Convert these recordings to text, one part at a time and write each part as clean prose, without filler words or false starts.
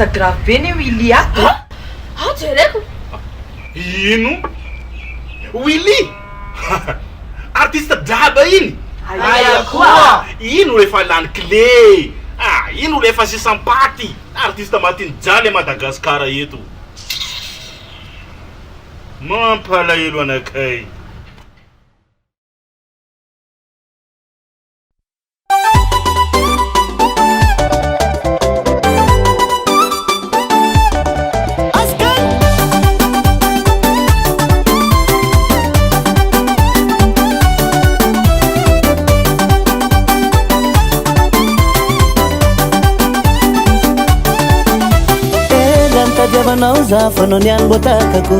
lasa grave ny Willy ato. Jereko. Ino? Willy? Artiste draba iny? Aya koa. Ino efa lany clé? Ino efa sisampaty? Artiste matiny jaly a Madagasikara eto. Mampalahelo anakay. Diavanao zafanao niany botakako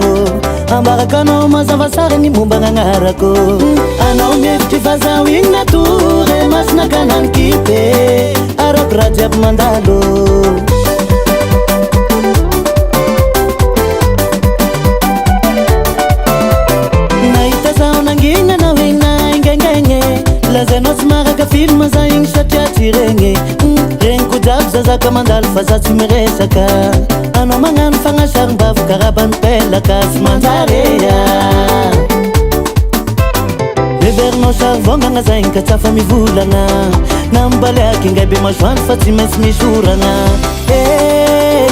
ambarakanao mazavasary ny momba gn'agnarako anao mihevitry fa zaho igny natory masina kanany kipe arako raha jiaby mandalo nahita zaho nangina anao igny naingaingaigny lazainao tsy maraka film za igny satria tsy regny regniko jiaby zazaka mandalo fa za tsy miresaka anao magnano fagnasarim-bavo karabany pelaka sy manjarea miverinao sarivongana za igny ka tsy afa mivolagna nambaliaky ingay be masoandro fa tsy maintsy misoragna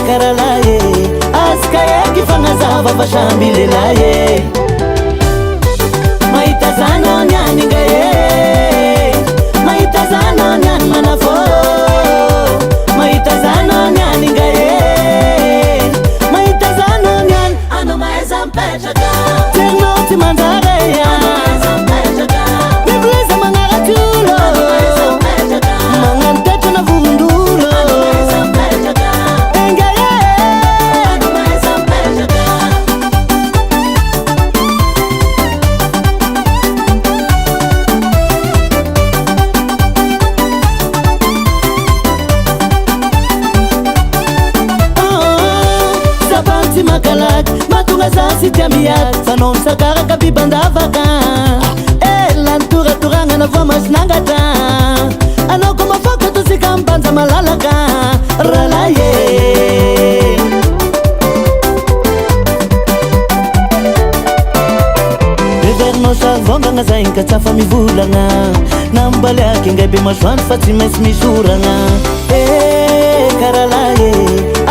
karalahy azika eky fagnazava fa samby lelahy mahita zanao niany ingay mahita zanao niany manafô mahita zanao niany ingay ternao ty manjarea bibliza magnaratulo magnano tetrana vorondolo engaye sabanty makalaky matonga za sy tia miady fanao misakaraka bibandavaka lany toratoragna voa masinangatra anao ko mafoka tosika mibanja malalaka ralaye reverinao sarivongana za igny ka tsy afa mivolagna nambaliaky ingay be masoandro fa tsy maintsy misoragna karalaye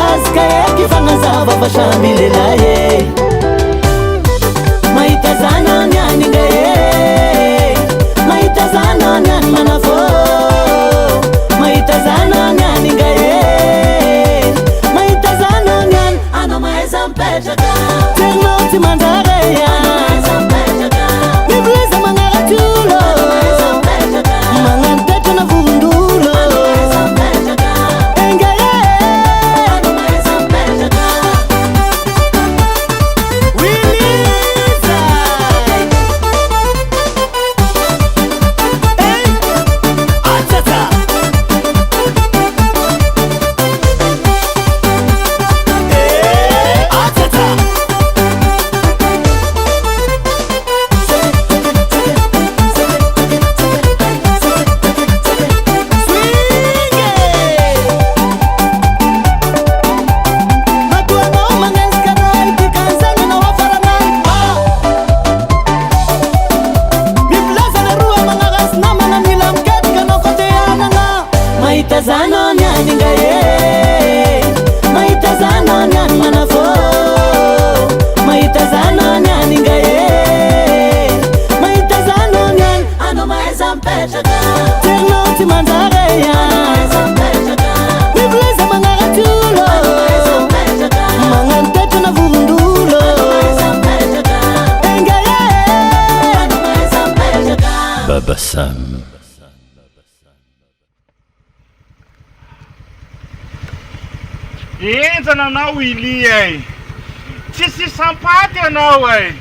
azika eky fagnazava fa samby lelahy mahita zanao niany ingay mahita zanao niany manafô mahita zanao niany ingay mahita zanao niany anao mahaiza mipetraka ternao ty manjarea bibliza magnaratulo magnano tetrana vorondolo engaye Babasam. Entra anao Willy ay. Tsy sampaty anao ay.